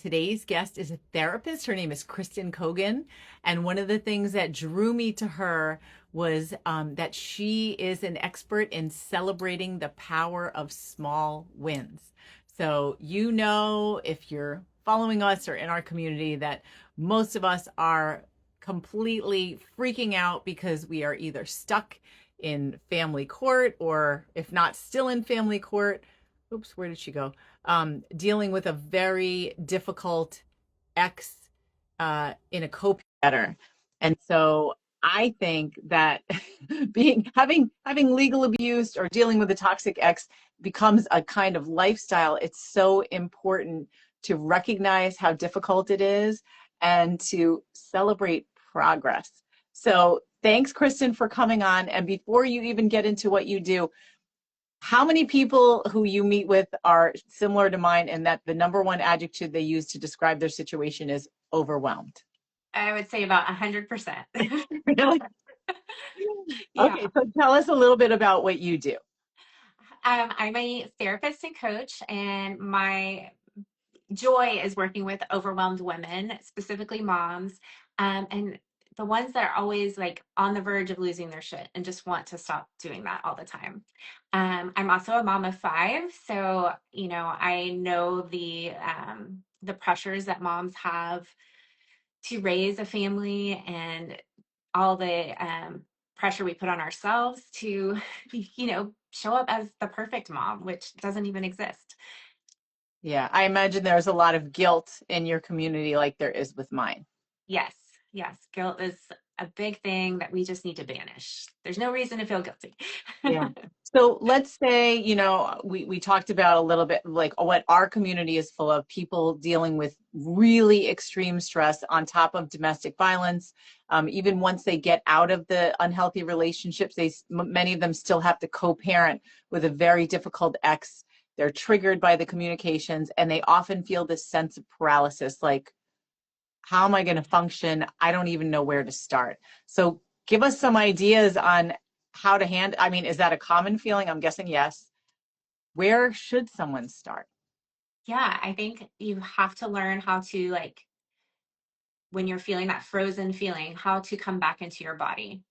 Today's guest is a therapist. Her name is Kristin Kogan. And one of the things that drew me to her was that she is an expert in celebrating the power of small wins. So, if you're following us or in our community, that most of us are completely freaking out because we are either stuck in family court or, if not still in family court, oops, where did she go? Dealing with a very difficult ex in a co-parenting. And so I think that having legal abuse or dealing with a toxic ex becomes a kind of lifestyle. It's so important to recognize how difficult it is and to celebrate progress. So thanks, Kristin, for coming on. And before you even get into what you do, how many people who you meet with are similar to mine in that the number one adjective they use to describe their situation is overwhelmed? I would say about 100%. Really? Yeah. Okay, so tell us a little bit about what you do. I'm a therapist and coach, and my joy is working with overwhelmed women, specifically moms, and the ones that are always like on the verge of losing their shit and just want to stop doing that all the time. I'm also a mom of five, so I know the pressures that moms have to raise a family and all the pressure we put on ourselves to, show up as the perfect mom, which doesn't even exist. Yeah, I imagine there's a lot of guilt in your community like there is with mine. Yes, yes. Guilt is a big thing that we just need to banish. There's no reason to feel guilty. Yeah. So let's say, we talked about a little bit like what our community is full of, people dealing with really extreme stress on top of domestic violence. Even once they get out of the unhealthy relationships, many of them still have to co-parent with a very difficult ex. They're triggered by the communications and they often feel this sense of paralysis, like, how am I going to function? I don't even know where to start. So give us some ideas on how to handle. I mean, is that a common feeling? I'm guessing yes. Where should someone start? Yeah, I think you have to learn how to, like, when you're feeling that frozen feeling, how to come back into your body.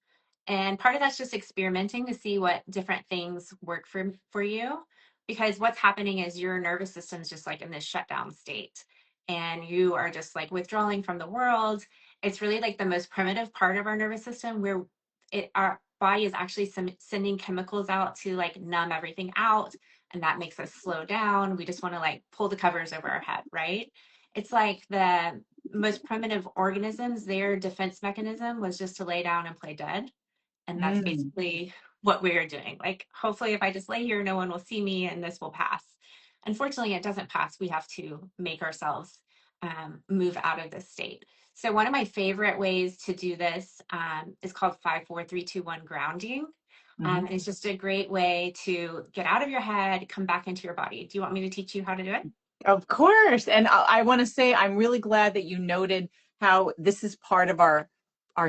And part of that's just experimenting to see what different things work for you. Because what's happening is your nervous system's just like in this shutdown state. And you are just like withdrawing from the world. It's really like the most primitive part of our nervous system where our body is actually sending chemicals out to like numb everything out. And that makes us slow down. We just want to like pull the covers over our head, right? It's like the most primitive organisms, their defense mechanism was just to lay down and play dead, and that's Mm, basically what we are doing. Like, hopefully, if I just lay here, no one will see me and this will pass. Unfortunately, it doesn't pass. We have to make ourselves move out of this state. So, one of my favorite ways to do this is called 5, 4, 3, 2, 1 grounding. mhm. And it's just a great way to get out of your head, come back into your body. Do you want me to teach you how to do it? Of course. And I want to say, I'm really glad that you noted how this is part of our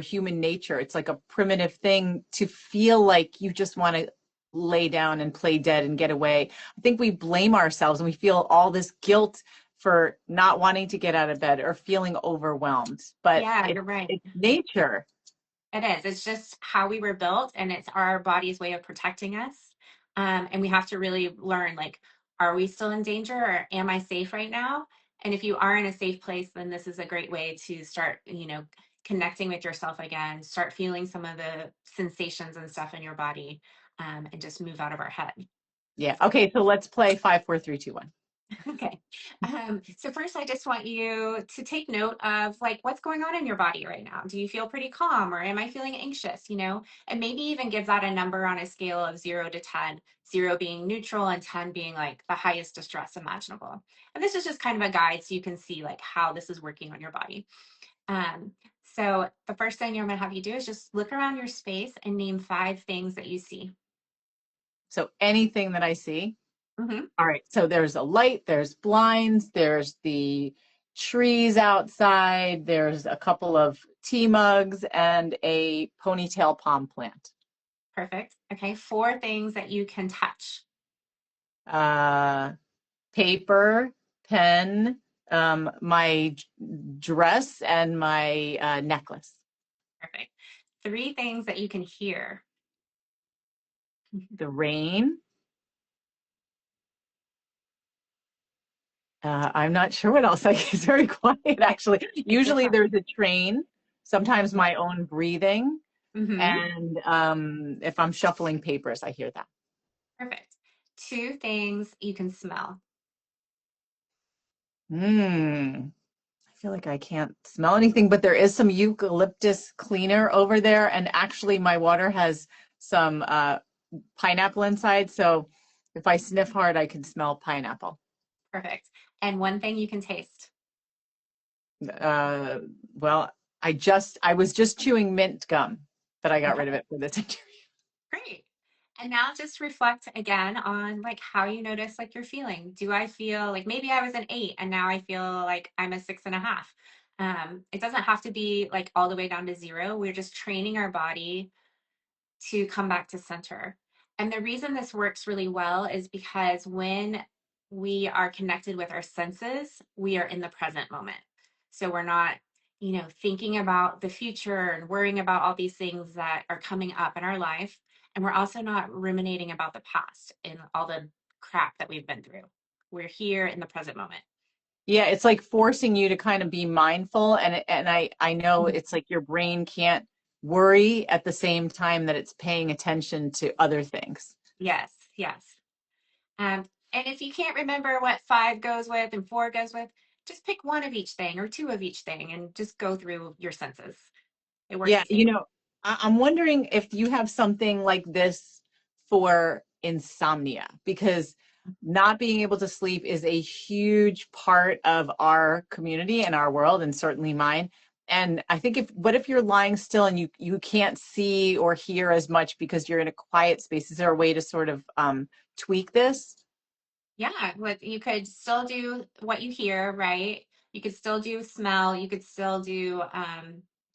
human nature. It's like a primitive thing to feel like you just want to lay down and play dead and get away. I think we blame ourselves and we feel all this guilt for not wanting to get out of bed or feeling overwhelmed. But Yeah, you're right. it's nature. It is. It's just how we were built, and it's our body's way of protecting us. And we have to really learn, like, are we still in danger, or am I safe right now? And if you are in a safe place, then this is a great way to start, connecting with yourself again, start feeling some of the sensations and stuff in your body, and just move out of our head. Yeah. Okay. So let's play 5, 4, 3, 2, 1. Okay. So first, I just want you to take note of like what's going on in your body right now. Do you feel pretty calm, or am I feeling anxious? And maybe even give that a number on a scale of 0 to 10, 0 being neutral and 10 being like the highest distress imaginable. And this is just kind of a guide so you can see like how this is working on your body. Um, so the first thing I'm going to have you do is just look around your space and name 5 things that you see. So anything that I see. Hmm. All right. So there's a light, there's blinds, there's the trees outside, there's a couple of tea mugs and a ponytail palm plant. Perfect. Okay. 4 things that you can touch. Uh, paper, pen, My dress and my necklace. Perfect. Three things that you can hear. The rain. I'm not sure what else. Like, it's very quiet, actually. It's a Usually fun. there's a train, sometimes my own breathing, Mm-hmm. and if I'm shuffling papers, I hear that. Perfect. Two things you can smell. I feel like I can't smell anything, but there is some eucalyptus cleaner over there, and actually my water has some pineapple inside, so if I sniff hard, I can smell pineapple. Perfect. And one thing you can taste. Uh, well, I was just chewing mint gum, but I got Okay. rid of it for this interview. Great. And now just reflect again on like how you notice like you're feeling. Do I feel like maybe I was an 8 and now I feel like I'm a 6.5? It doesn't have to be like all the way down to 0. We're just training our body to come back to center. And the reason this works really well is because when we are connected with our senses, we are in the present moment. So we're not, thinking about the future and worrying about all these things that are coming up in our life. And we're also not ruminating about the past and all the crap that we've been through. We're here in the present moment. Yeah, it's like forcing you to kind of be mindful, and I know Mhm. it's like your brain can't worry at the same time that it's paying attention to other things. Yes, yes. Um, and if you can't remember what 5 goes with and 4 goes with, just pick one of each thing or two of each thing and just go through your senses. It works Yeah, the same. I'm wondering if you have something like this for insomnia, because not being able to sleep is a huge part of our community and our world, and certainly mine. And I think what if you're lying still and you can't see or hear as much because you're in a quiet space? Is there a way to sort of tweak this? Yeah, what you could still do what you hear, right? You could still do smell, you could still do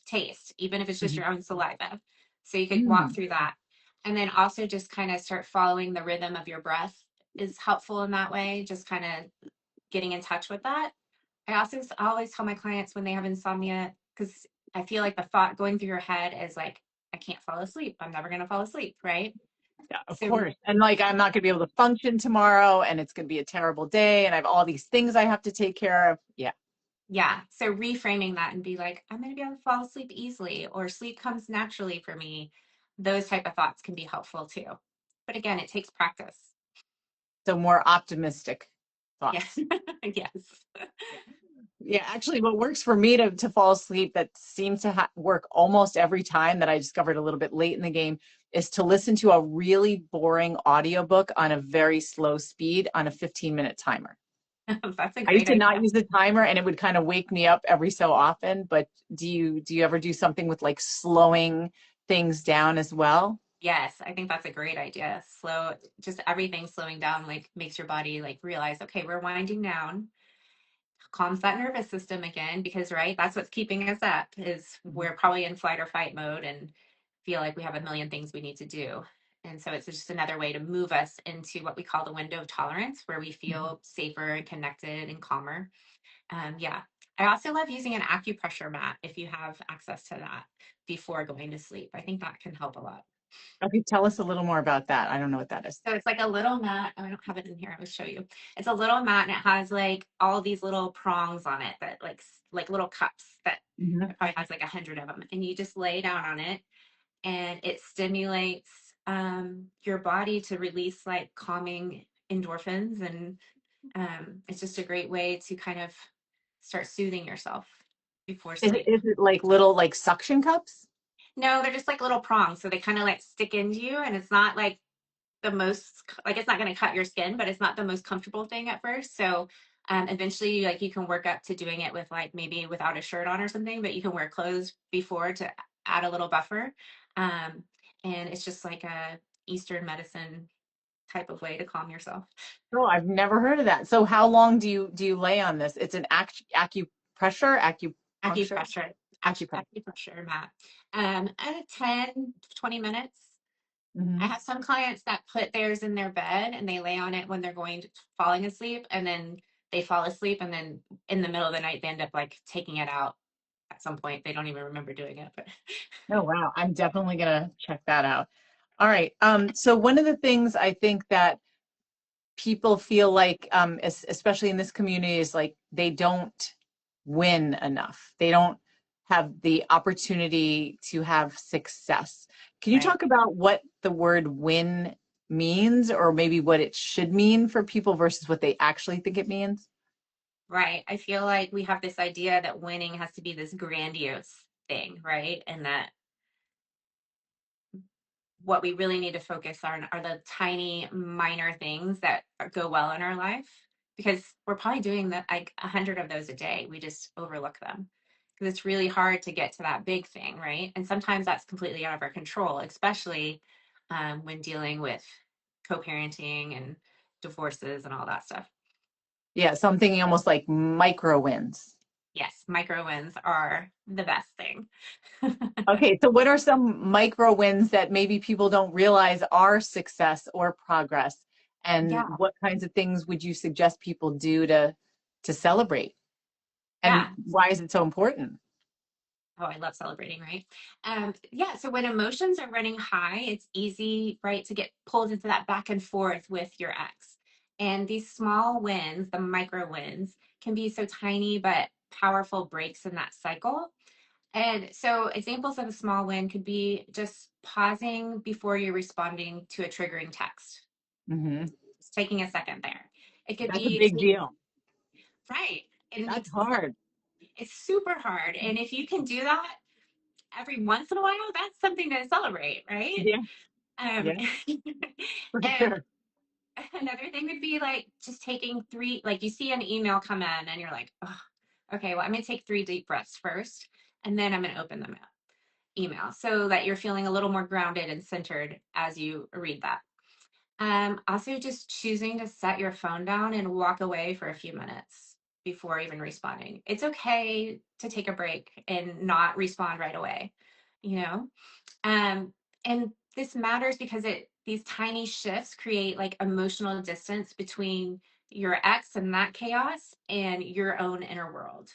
taste, even if it's just Mhm. your own saliva. So you could walk Mm. through that. And then also just kind of start following the rhythm of your breath is helpful in that way, just kind of getting in touch with that. I always tell my clients when they have insomnia, because I feel like the thought going through your head is like, I can't fall asleep. I'm never going to fall asleep, right? Yeah, of So, course. And like, I'm not going to be able to function tomorrow, and it's going to be a terrible day, and I have all these things I have to take care of. Yeah. yeah. So reframing that and be like, I'm going to be able to fall asleep easily, or sleep comes naturally for me. Those type of thoughts can be helpful too. But again, it takes practice. So more optimistic Yes. thoughts. Yes. Yeah. Yeah, actually, what works for me to fall asleep that seems to work almost every time that I discovered a little bit late in the game is to listen to a really boring audiobook on a very slow speed on a 15-minute timer. That's a I used great to not idea. use the timer and it would kind of wake me up every so often, but do you ever do something with like slowing things down as well? Yes, I think that's a great idea. Just everything slowing down, like makes your body like realize, okay, we're winding down, calms that nervous system again, because right, that's what's keeping us up is Mhm. we're probably in flight or fight mode and feel like we have a million things we need to do. And so it's just another way to move us into what we call the window of tolerance, where we Mhm. feel safer and connected and calmer. Yeah. I also love using an acupressure mat if you have access to that before going to sleep. I think that can help a lot. Okay, tell us a little more about that. I don't know what that is. So it's like a little mat. Oh, I don't have it in here. I will show you. It's a little mat and it has like all these little prongs on it that like little cups that Mhm. it probably has like 100 of them. And you just lay down on it and it stimulates your body to release like calming endorphins. And it's just a great way to kind of start soothing yourself before Is it, sleep. is it like little like suction cups? No, they're just like little prongs. So they kind of like stick into you and it's not like the most like it's not going to cut your skin, but it's not the most comfortable thing at first. So eventually like you can work up to doing it with like maybe without a shirt on or something, but you can wear clothes before to add a little buffer. Um, and it's just like a Eastern medicine type of way to calm yourself. Oh, I've never heard of that. So how long do you lay on this? It's an acupressure, acupuncture, Acupressure, acupressure. acupressure mat. At 10, 20 minutes. I Hmm. have some clients that put theirs in their bed and they lay on it when they're falling asleep, and then they fall asleep, and then in the middle of the night they end up like taking it out at some point. They don't even remember doing it, but Oh, wow. I'm definitely going to check that out. All right. So one of the things I think that people feel like, especially in this community, is like they don't win enough. They don't have the opportunity to have success. Can you right. talk about what the word win means, or maybe what it should mean for people versus what they actually think it means? Right. I feel like we have this idea that winning has to be this grandiose thing, right? And that what we really need to focus on are the tiny, minor things that go well in our life, because we're probably doing that like 100 of those a day. We just overlook them because it's really hard to get to that big thing, right? And sometimes that's completely out of our control, especially when dealing with co-parenting and divorces and all that stuff. Yeah, so I'm thinking almost like micro wins. Yes, micro wins are the best thing. Okay, so what are some micro wins that maybe people don't realize are success or progress? And Yeah, what kinds of things would you suggest people do to celebrate? And yeah. why is it so important? Oh, I love celebrating, right? Yeah, so when emotions are running high, it's easy, right, to get pulled into that back and forth with your ex. And these small wins, the micro wins, can be so tiny but powerful breaks in that cycle. And so examples of a small win could be just pausing before you're responding to a triggering text. Hmm. Just taking a second there. It could That's a be big deal. right. And That's hard. it's super hard. And if you can do that every once in a while, that's something to celebrate, right? Yeah, Um, yeah, for and sure. another thing would be like just taking three, like you see an email come in and you're like, oh, okay, well, I'm going to take 3 deep breaths first, and then I'm going to open the email so that you're feeling a little more grounded and centered as you read that. Also, just choosing to set your phone down and walk away for a few minutes before even responding. It's okay to take a break and not respond right away, you know? Um, and this matters because it these tiny shifts create like emotional distance between your ex and that chaos and your own inner world.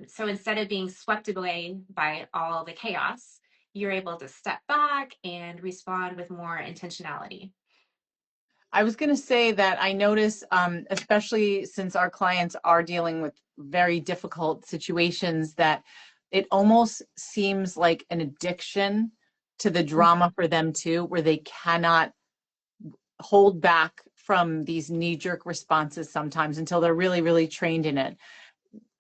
So instead of being swept away by all the chaos, you're able to step back and respond with more intentionality. I was going to say that I notice, especially since our clients are dealing with very difficult situations, that it almost seems like an addiction to the drama for them too, where they cannot hold back from these knee-jerk responses sometimes until they're really, really trained in it.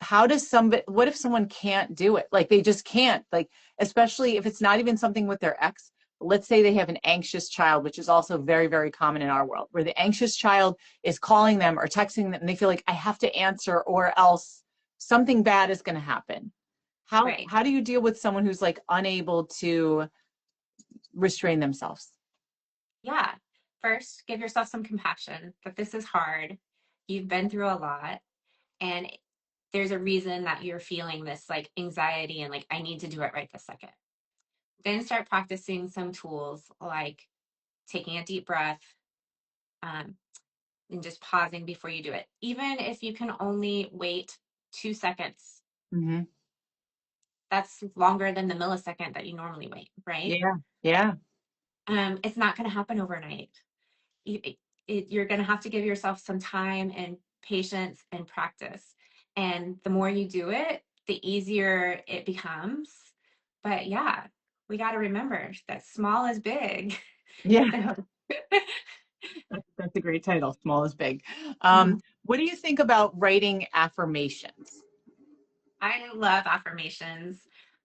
How does somebody, what if someone can't do it? Like they just can't, like, especially if it's not even something with their ex. Let's say they have an anxious child, which is also very, very common in our world, where the anxious child is calling them or texting them and they feel like I have to answer or else something bad is going to happen. Right. How do you deal with someone who's like unable to restrain themselves? Yeah. First, give yourself some compassion that this is hard. You've been through a lot, and there's a reason that you're feeling this like anxiety and like, I need to do it right this second. Then start practicing some tools like taking a deep breath, um, and just pausing before you do it. Even if you can only wait 2 seconds, Hmm. that's longer than the millisecond that you normally wait, right? Yeah, yeah. It's not going to happen overnight. You're going to have to give yourself some time and patience and practice. And the more you do it, the easier it becomes. But yeah, we got to remember that small is big. Yeah, So, that's a great title. Small is big. mhm. What do you think about writing affirmations? I love affirmations.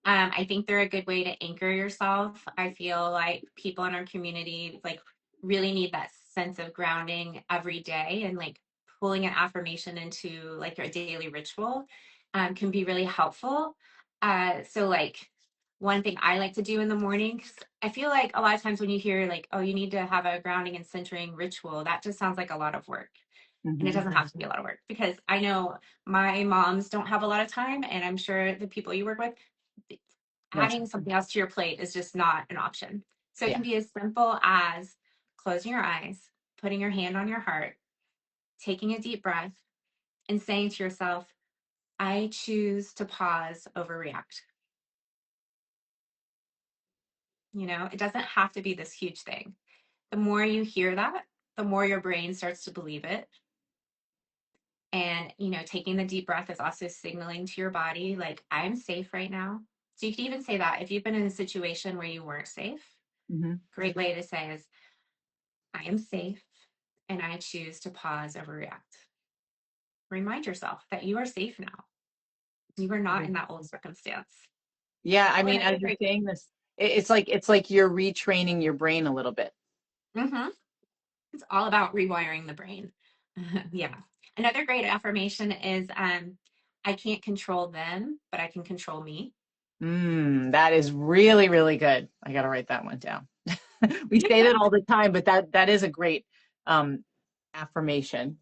I think they're a good way to anchor yourself. I feel like people in our community like really need that sense of grounding every day, and like pulling an affirmation into like your daily ritual can be really helpful. So like one thing I like to do in the morning, 'cause I feel like a lot of times when you hear like, oh, you need to have a grounding and centering ritual, that just sounds like a lot of work. And it Hmm. doesn't have to be a lot of work, because I know my moms don't have a lot of time, and I'm sure the people you work with, That's adding something else to your plate is just not an option. So it yeah. can be as simple as closing your eyes, putting your hand on your heart, taking a deep breath, and saying to yourself, I choose to pause, overreact. It doesn't have to be this huge thing. The more you hear that, the more your brain starts to believe it. And, taking the deep breath is also signaling to your body, like, I'm safe right now. So you can even say that if you've been in a situation where you weren't safe, Hmm. great way to say is, I am safe and I choose to pause, overreact. Remind yourself that you are safe now. You are not in that old circumstance. Yeah, I Oh, mean, another as you're great. saying this, it's like you're retraining your brain a little bit. Mhm. It's all about rewiring the brain. Yeah. Another great affirmation is I can't control them, but I can control me. That is really, really good. I got to write that one down. We say that all the time, but that is a great um, affirmation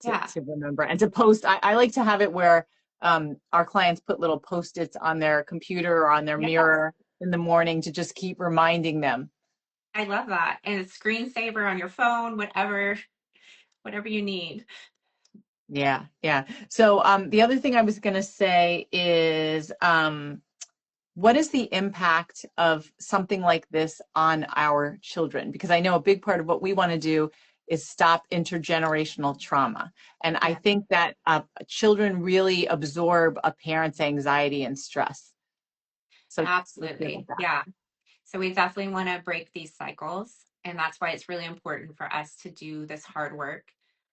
Yeah. to remember and to post. I like to have it where our clients put little post-its on their computer or on their Yes. mirror in the morning to just keep reminding them. I love that. And a screensaver on your phone, whatever you need. Yeah, yeah. So the other thing I was going to say is what is the impact of something like this on our children? Because I know a big part of what we want to do is stop intergenerational trauma. And I Yeah, think that children really absorb a parent's anxiety and stress. So let's hear about absolutely. that. Yeah. So we definitely want to break these cycles. And that's why it's really important for us to do this hard work,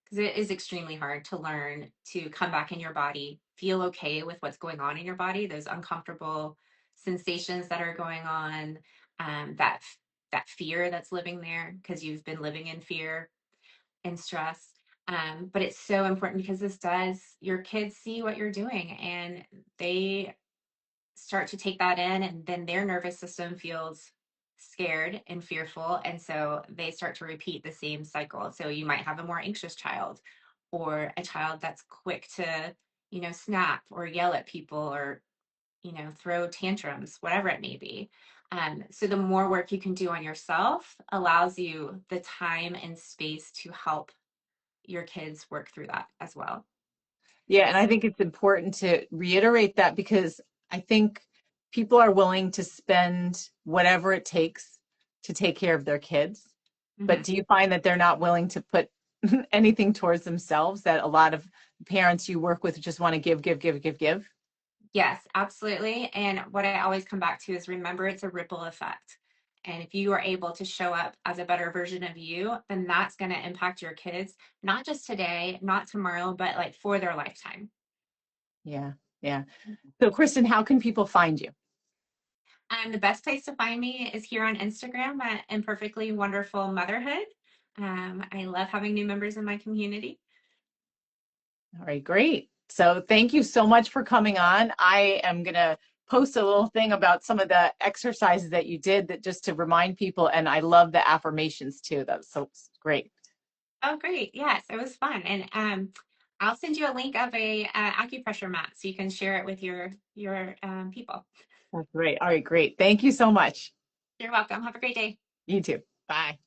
because it is extremely hard to learn to come back in your body, feel okay with what's going on in your body, those uncomfortable sensations that are going on, that fear that's living there because you've been living in fear and stress. But it's so important because your kids see what you're doing and they start to take that in, and then their nervous system feels scared and fearful, and so they start to repeat the same cycle. So you might have a more anxious child, or a child that's quick to snap or yell at people, or throw tantrums, whatever it may be. So the more work you can do on yourself allows you the time and space to help your kids work through that as well. Yeah, and I think it's important to reiterate that because I think people are willing to spend whatever it takes to take care of their kids. But Mhm. do you find that they're not willing to put anything towards themselves? That a lot of parents you work with just want to give, give, give, give, give? Yes, absolutely. And what I always come back to is, remember, it's a ripple effect. And if you are able to show up as a better version of you, then that's going to impact your kids, not just today, not tomorrow, but like for their lifetime. Yeah, yeah. So, Kristen, how can people find you? The best place to find me is here on Instagram at Imperfectly Wonderful Motherhood. I love having new members in my community. All right, great. So, thank you so much for coming on. I am going to post a little thing about some of the exercises that you did that just to remind people. And I love the affirmations too. That's so great. Oh, great. Yes, it was fun. And I'll send you a link of a acupressure mat so you can share it with your people. That's great. All right, great. Thank you so much. You're welcome. Have a great day. You too. Bye.